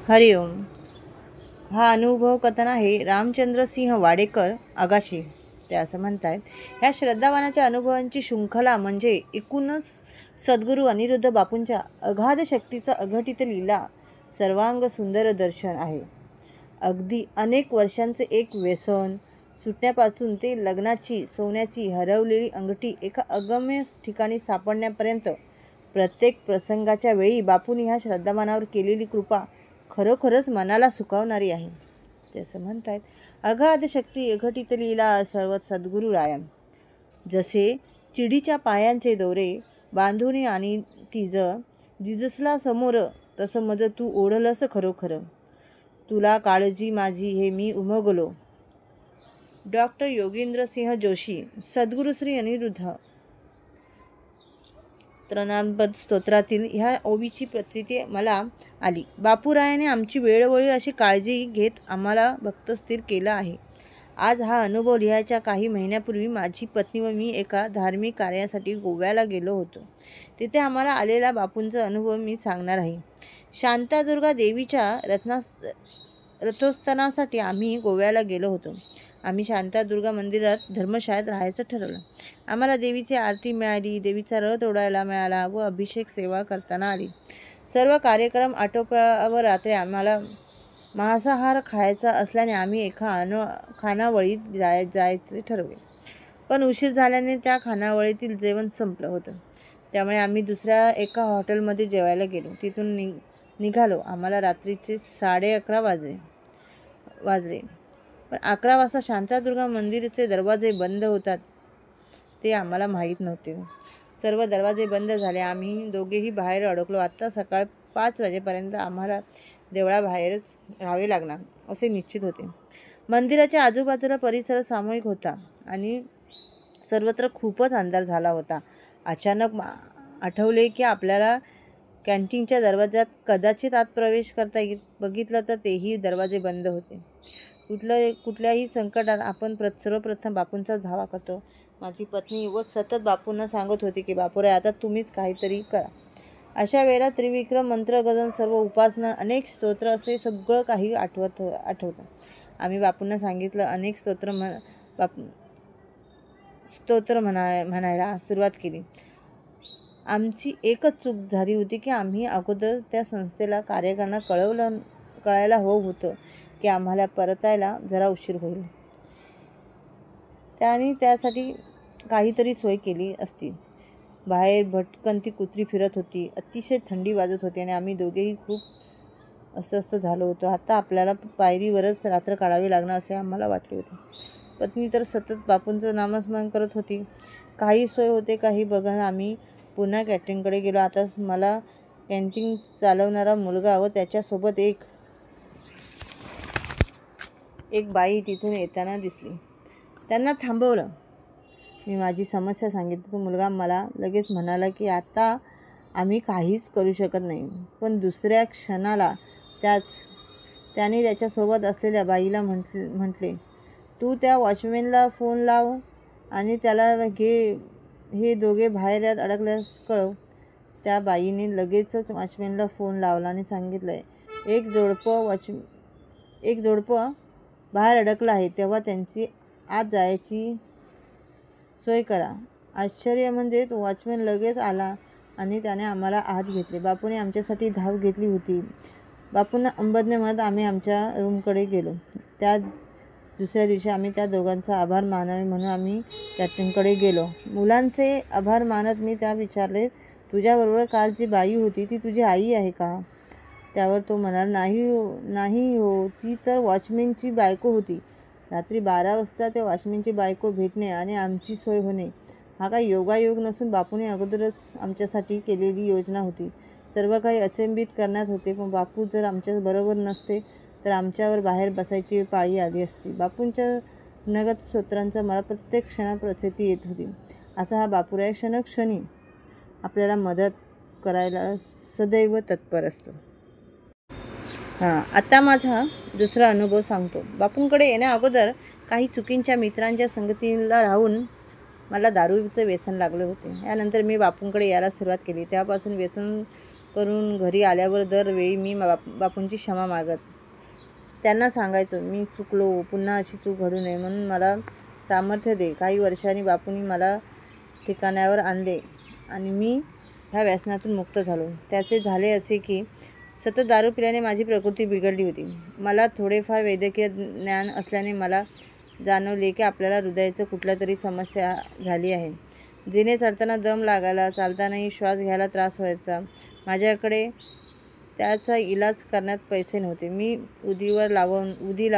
हरिओम. हा अनुभव कथन आहे रामचंद्रसिंह वाडेकर आगाशी. ते असं म्हणतायत, ह्या श्रद्धावानाच्या अनुभवांची शृंखला म्हणजे एकूणच सद्गुरू अनिरुद्ध बापूंच्या अगाध शक्तीचा अघटित लीला सर्वांग सुंदर दर्शन आहे. अगदी अनेक वर्षांचे एक व्यसन सुटण्यापासून ते लग्नाची सोन्याची हरवलेली अंगठी एका अगम्य ठिकाणी सापडण्यापर्यंत प्रत्येक प्रसंगाच्या वेळी बापूंनी ह्या श्रद्धावानावर केलेली कृपा खरोखरच मनाला सुखावणारी आहे. ते असं म्हणतायत, अगाध शक्ती अघटित लीला सर्व सद्गुरू राया. जसे चिडीच्या पायांचे दोरे बांधून आणि तिज जिजसला समोर, तसं मज तू ओढलस खरोखर. तुला काळजी माझी हे मी उमगलो. डॉक्टर योगेंद्रसिंह जोशी. सद्गुरू श्री अनिरुद्ध त्रनामपद स्तोत्रातील ह्या ओवीची प्रतीती मला आली. बापूरायाने आमची वेळोवेळी अशी काळजी घेत आम्हाला भक्तस्थिर केलं आहे. आज हा अनुभव लिहायच्या काही महिन्यापूर्वी माझी पत्नी व मी एका धार्मिक कार्यासाठी गोव्याला गेलो होतो. तिथे आम्हाला आलेला बापूंचा अनुभव मी सांगणार आहे. शांतादुर्गा देवीच्या रथोत्सवासाठी आम्ही गोव्याला गेलो होतो. आम्ही शांतादुर्गा मंदिरात धर्मशाळेत राहायचं ठरवलं. आम्हाला देवीची आरती मिळाली, देवीचा रथ ओढायला मिळाला व अभिषेक सेवा करताना आली. सर्व कार्यक्रम आटोपल्यावर रात्री आम्हाला मांसाहार खायचा असल्याने आम्ही एका खानावळीत जायचे ठरवले. पण उशीर झाल्याने त्या खानावळीतील जेवण संपलं होतं. त्यामुळे आम्ही दुसऱ्या एका हॉटेलमध्ये जेवायला गेलो. तिथून निघालो. आम्हाला रात्रीचे 11:30 वाजले. पण 11 वाजता शांतादुर्गा मंदिराचे दरवाजे बंद होतात ते आम्हाला माहीत नव्हते. सर्व दरवाजे बंद झाले. आम्ही दोघेही बाहेर अडकलो. आता सकाळ 5 वाजेपर्यंत आम्हाला देवळाबाहेरच राहावे लागणार असे निश्चित होते. मंदिराच्या आजूबाजूला परिसर सामूहिक होता आणि सर्वत्र खूपच अंधार झाला होता. अचानक आठवले की आपल्याला कॅन्टीनच्या दरवाजात कदाचित आत प्रवेश करता येईल. बघितलं तर तेही दरवाजे बंद होते. कुठल्याही संकटात आपण सर्वप्रथम बापूंचा धावा करतो. माझी पत्नी व सतत बापूंना सांगत होती की बापूराय, आता तुम्हीच काहीतरी करा. अशा वेळेला त्रिविक्रम मंत्र, गजन, सर्व उपासना, अनेक स्तोत्र असे सगळं काही आठवतं. आम्ही बापूंना सांगितलं. अनेक स्तोत्र म्हणायला सुरुवात केली. आमची एकच चूक झाली होती की आम्ही अगोदर त्या संस्थेला कार्यकाऱ्यांना कळायला हवं होतं की आम्हाला परतायला जरा उशीर होईल. त्यांनी त्यासाठी काहीतरी सोय केली असती. बाहेर भटकंती कुत्री फिरत होती. अतिशय थंडी वाजत होती आणि आम्ही दोघेही खूप अस्वस्थ झालो होतो. आता आपल्याला पायरीवरच रात्र काढावी लागणार असे आम्हाला वाटले होते. पत्नी तर सतत बापूंचं नामस्मरण करत होती. काही सोय होते काही बघणं. आम्ही पुन्हा कॅन्टीनकडे गेलो. आता मला कॅन्टीन चालवणारा मुलगा व त्याच्यासोबत एक बाई तिथून येताना दिसली. त्यांना थांबवलं. मी माझी समस्या सांगितली. तो मुलगा मला लगेच म्हणाला की आता आम्ही काहीच करू शकत नाही. पण दुसऱ्या क्षणाला त्याने त्याच्यासोबत असलेल्या बाईला म्हटले, तू त्या वॉचमॅनला फोन लाव आणि त्याला हे दोघे बाहेर अडकल्यास कळव. त्या बाईने लगेचच वॉचमॅनला फोन लावला आणि सांगितलं, एक जोडपं बाहेर अडकलं आहे, तेव्हा त्यांची आत जायची सोय करा. आश्चर्य म्हणजे तो वॉचमॅन लगेच आला आणि त्याने आम्हाला आत घेतले. बापूने आमच्यासाठी धाव घेतली होती. बापूंना अंबज्ञ म्हणत आम्ही आमच्या रूमकडे गेलो. त्या दुसऱ्या दिवशी आम्ही त्या दोघांचा आभार मानावे म्हणून आम्ही कॅन्टीनकडे गेलो. मुलांचे आभार मानत मी त्या विचारले, तुझ्याबरोबर काल जी बाई होती ती तुझी आई आहे का? त्यावर तो म्हणाला, नाही हो, ती तर वॉचमॅनची बायको होती. रात्री 12 वाजता त्या वॉचमॅनची बायको भेटणे आणि आमची सोय होणे हा काही योगायोग नसून बापूने अगोदरच आमच्यासाठी केलेली योजना होती. सर्व काही अचंबित करण्यात होते. पण बापू जर आमच्या बरोबर नसते तर आमच्यावर बाहेर बसायची पाळी आली असती. बापूंच्या नगद स्तोत्रांचा मला प्रत्येक क्षणात प्रचिती येत होती. असा हा बापूराय क्षणोक्षणी आपल्याला मदत करायला सदैव तत्पर असतो. आता माझा दुसरा अनुभव सांगतो. बापूंकडे येण्या अगोदर काही चुकीच्या मित्रांच्या संगतीला राहून मला दारूचं व्यसन लागले होते. यानंतर मी बापूंकडे यायला सुरुवात केली. तेव्हापासून व्यसन करून घरी आल्यावर दरवेळी मी बापूंची क्षमा मागत. त्यांना सांगायचं मी चुकलो, पुन्हा अशी चूक घडू नये म्हणून मला सामर्थ्य दे. काही वर्षांनी बापूंनी मला ठिकाणावर आणले आणि मी ह्या व्यसनातून मुक्त झालो. त्याचे झाले असे की सतत दारू पिल्याने माझी प्रकृती बिघडली होती. मला थोडेफार वैद्यकीय ज्ञान असल्याने मला जाणवले की आपल्याला हृदयाचं कुठल्या तरी समस्या झाली आहे. जिने चढताना दम लागायला, चालतानाही श्वास घ्यायला त्रास व्हायचा. माझ्याकडे त्याचा इलाज करण्यात पैसे नव्हते. मी उदी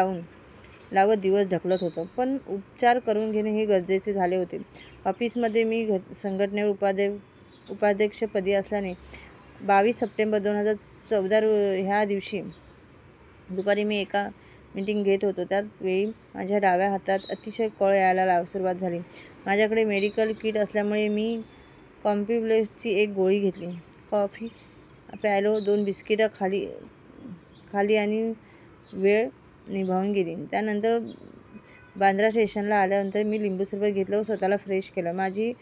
लावत दिवस ढकलत होतो. पण उपचार करून घेणे हे गरजेचे झाले होते. ऑफिसमध्ये मी संघटनेवर उपाध्यक्षपदी असल्याने 22 सप्टेंबर 2014 ह्या दिवशी दुपारी मी एका मीटिंग घेत होतो. त्याच वेळी माझ्या डाव्या हातात अतिशय कळ यायला सुरुवात झाली. माझ्याकडे मेडिकल किट असल्यामुळे मी कॉम्प्युलेसची एक गोळी घेतली. कॉफी प्यायलो, 2 बिस्किटं खाली आणि वेळ निभावून गेली. त्यानंतर बांद्रा स्टेशनला आल्यानंतर मी लिंबू सरबत घेतलं व स्वतःला फ्रेश केलं. माझी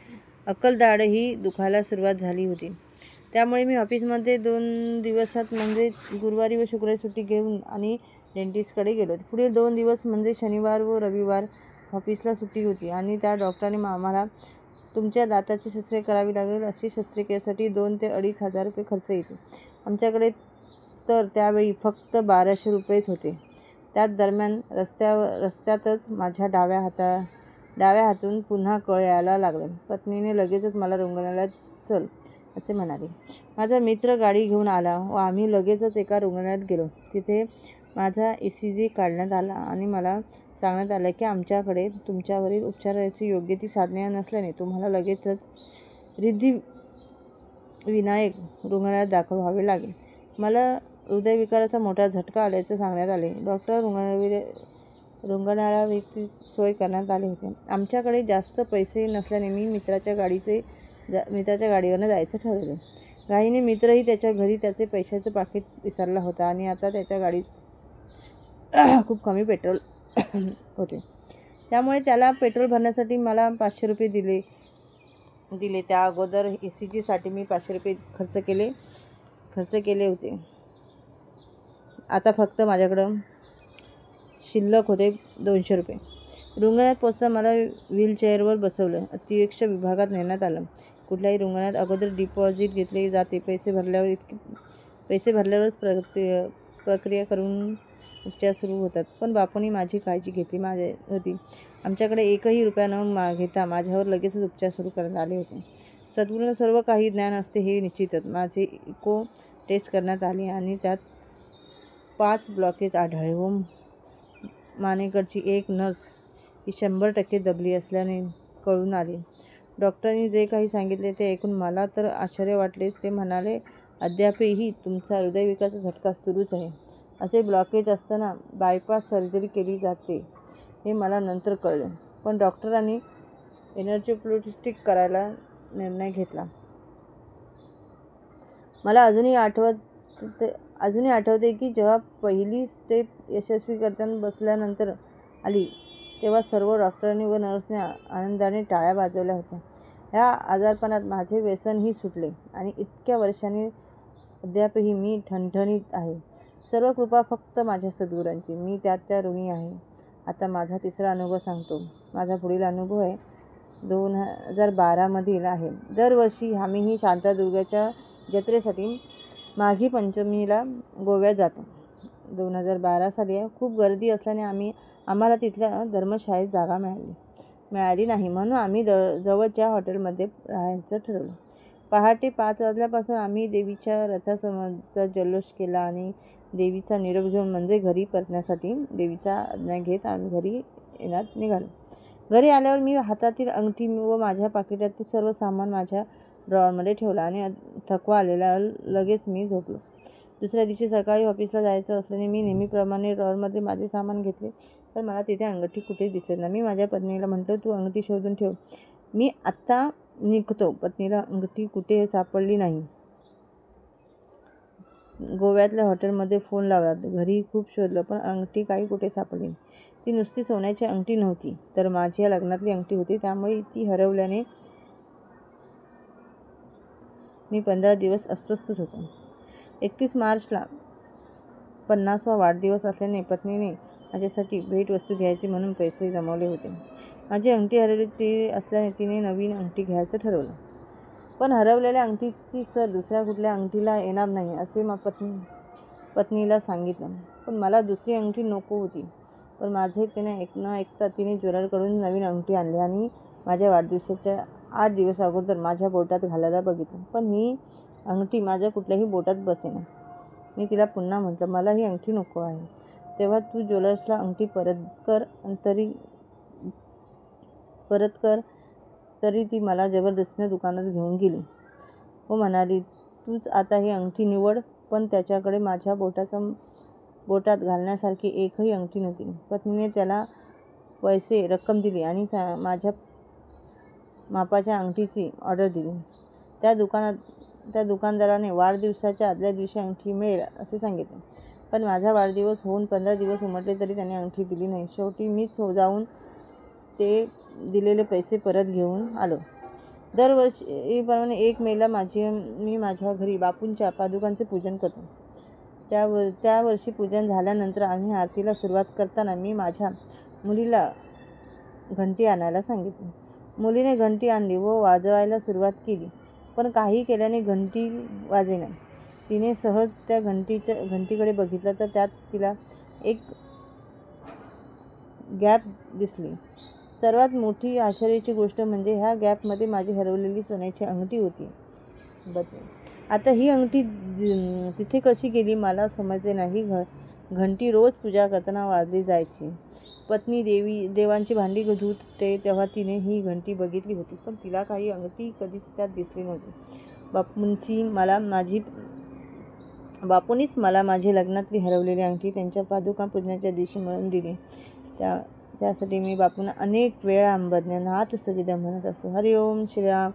अक्कलदाढही दुखायला सुरुवात झाली होती. त्यामुळे मी ऑफिसमध्ये 2 दिवसात म्हणजे गुरुवारी व शुक्रवारी सुट्टी घेऊन आणि डेंटिस्टकडे गेलो. पुढील 2 दिवस म्हणजे शनिवार व रविवार ऑफिसला सुट्टी होती आणि त्या डॉक्टरांनी आम्हाला तुमच्या दाताची शस्त्रे करावी लागेल. अशी शस्त्रक्रियेसाठी 2 ते 2,500 रुपये खर्च येतो. आमच्याकडे तर त्यावेळी फक्त 1200 रुपयेच होते. त्याच दरम्यान रस्त्यातच माझ्या डाव्या हातून पुन्हा कळ यायला लागले. पत्नीने लगेचच मला रुग्णालयात चल असे म्हणाले. माझा मित्र गाडी घेऊन आला व आम्ही लगेचच एका रुग्णालयात गेलो. तिथे माझा ECG काढण्यात आला आणि मला सांगण्यात आलं की आमच्याकडे तुमच्यावरील उपचाराची योग्य ती साधने नसल्याने तुम्हाला लगेचच सिद्धिविनायक रुग्णालयात दाखल व्हावे लागेल. मला हृदयविकाराचा मोठा झटका आल्याचे सांगण्यात आले. डॉक्टर रुग्णालयाची सोय करण्यात आले होते. आमच्याकडे जास्त पैसे नसल्याने मी मित्राच्या गाडीवरनं जायचं ठरवलं. घाईने मित्रही त्याच्या घरी त्याचे पैशाचं पाकीट विसरला होता आणि आता त्याच्या गाडीत खूप कमी पेट्रोल होते. त्यामुळे त्याला पेट्रोल भरण्यासाठी मला 500 रुपये दिले. त्या अगोदर ECG साठी मी 500 रुपये खर्च केले होते. आता फक्त माझ्याकडं शिल्लक होते 200 रुपये. रुग्णालयात पोचता मला व्हीलचेअरवर बसवलं. अतिरिक्त विभागात नेण्यात आलं. कुठल्याही रुग्णालयात अगोदर डिपॉझिट घेतले जाते. पैसे भरल्यावरच प्रक्रिया करून उपचार सुरू होतात. पण बापूंनी माझी काळजी घेतली होती. आमच्याकडे 1ही रुपया न घेता माझ्यावर लगेचच उपचार सुरू करण्यात आले होते. सद्गुरूंना सर्व काही ज्ञान असते हे निश्चितच. माझे इको टेस्ट करण्यात आली आणि त्यात 5 ब्लॉकेज आढळले व मानेकडची एक नस ही 100% दबली असल्याने कळून आले. डॉक्टरांनी जे काही सांगितले ते ऐकून मला तर आश्चर्य वाटले. ते म्हणाले, अद्यापही तुमचा हृदयविकाराचा झटका सुरूच आहे. असे ब्लॉकेज असताना बायपास सर्जरी केली जाते हे मला नंतर कळले. पण डॉक्टरांनी एन्जिओप्लास्टी करायला निर्णय घेतला. मला अजूनही आठवते की जेव्हा पहिली स्टेप यशस्वी करताना बसल्यानंतर आली तेव्हा सर्व डॉक्टरांनी व नर्सने आनंदाने टाळ्या वाजवल्या होत्या. ह्या आजारपणात माझे व्यसनही सुटले आणि इतक्या वर्षांनी अद्यापही मी ठणठणीत आहे. सर्व कृपा फक्त माझ्या सद्गुरूंची. मी त्या ऋणी आहे. आता माझा 3रा अनुभव सांगतो. माझा पुढील अनुभव आहे 2012 मधील आहे. दरवर्षी आम्ही शांतादुर्गाच्या जत्रेसाठी माघी पंचमीला गोव्यात जातो. 2012 साली खूप गर्दी असल्याने आम्हाला तिथल्या धर्मशाळेत जागा मिळाली नाही म्हणून आम्ही जवळच्या हॉटेलमध्ये राहायचं ठरवलं. पहाटे 5 वाजल्यापासून आम्ही देवीच्या रथासमोरचा जल्लोष केला आणि देवीचा निरोप घेऊन म्हणजे घरी परतण्यासाठी देवीचा आज्ञा घेत आम्ही घरी येण्यात निघालो. घरी आल्यावर मी हातातील अंगठी व माझ्या पाकिटातील सर्व सामान माझ्या ड्रॉवरमध्ये ठेवलं आणि थकवा आलेला लगेच मी झोपलो. दुसऱ्या दिवशी सकाळी ऑफिसला जायचं असल्याने मी नेहमीप्रमाणे ड्रॉवरमध्ये माझे सामान घेतले तर मला तिथे अंगठी कुठेच दिसत नाही. मी माझ्या पत्नीला म्हटलं, तू अंगठी शोधून ठेव, मी आत्ता निघतो. पत्नीला अंगठी कुठे सापडली नाही. गोव्यातल्या हॉटेलमध्ये फोन लावला, घरी खूप शोधलं पण अंगठी काही कुठे सापडली. ती नुसती सोन्याची अंगठी नव्हती तर माझ्या लग्नातली अंगठी होती. त्यामुळे ती हरवल्याने मी 15 दिवस अस्वस्थच होतो. 31 मार्चला 50वा वाढदिवस असल्याने पत्नीने माझ्यासाठी भेटवस्तू घ्यायची म्हणून पैसे जमवले होते. माझी अंगठी हरवली ते असल्याने तिने नवीन अंगठी घ्यायचं ठरवलं. पण हरवलेल्या अंगठीची सर दुसऱ्या कुठल्या अंगठीला येणार नाही असे पत्नीला सांगितलं. पण मला दुसरी अंगठी नको होती. पण माझे तिने न ऐकता तिने ज्वेलरकडून नवीन अंगठी आणली आणि माझ्या वाढदिवसाच्या 8 दिवस अगोदर माझ्या बोटात घालायला बघितलं. पण ही अंगठी माझ्या कुठल्याही बोटात बसेना. मी तिला पुन्हा म्हटलं, मला ही अंगठी नको आहे. तेव्हा तू ज्वेलर्सला अंगठी परत कर तरी ती मला जबरदस्तीने दुकानात घेऊन गेली व म्हणाली, तूच आता ही अंगठी निवड. पण त्याच्याकडे माझ्या बोटात घालण्यासारखी एकही अंगठी नव्हती. पत्नीने त्याला रक्कम दिली आणि माझ्या मापाच्या अंगठीची ऑर्डर दिली. त्या दुकानदाराने वाढदिवसाच्या आदल्या दिवशी अंगठी मिळेल असे सांगितले. पण माझा वाढदिवस होऊन 15 दिवस उमटले तरी त्याने अंगठी दिली नाही. शेवटी मीच जाऊन ते दिलेले पैसे परत घेऊन आलो. दरवर्षीप्रमाणे 1 मेला मी माझ्या घरी बापूंच्या पादुकांचे पूजन करतो. त्या वर्षी पूजन झाल्यानंतर आम्ही आरतीला सुरुवात करताना मी माझ्या मुलीला घंटी आणायला सांगितली. मुलीने घंटी आणली व वाजवायला सुरुवात केली. पण काही केल्याने घंटी वाजेना. तिने सहज त्या घंटीकडे बघितलं तर त्यात तिला एक गॅप दिसली. सर्वात मोठी आश्चर्याची गोष्ट म्हणजे ह्या गॅपमध्ये माझी हरवलेली सोन्याची अंगठी होती. आता ही अंगठी तिथे कशी गेली मला समजले नाही. घंटी रोज पूजा करताना वाजली जायची. पत्नी देवांची भांडी धुते तेव्हा तिने ही घंटी बघितली होती. पण तिला काही अंगठी कधीच त्यात दिसली नव्हती. बापूंनीच मला माझी लग्नातली हरवलेली अंगठी त्यांच्या पादुका पूजनाच्या दिवशी मिळवून दिली. त्यासाठी मी बापूंना अनेक वेळा अंबज्ञ नाथ सविता म्हणत असतो. हरिओम श्रीराम.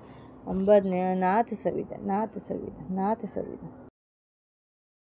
अंबज्ञ नाथ सविता, नाथ सविता, नाथ सविता.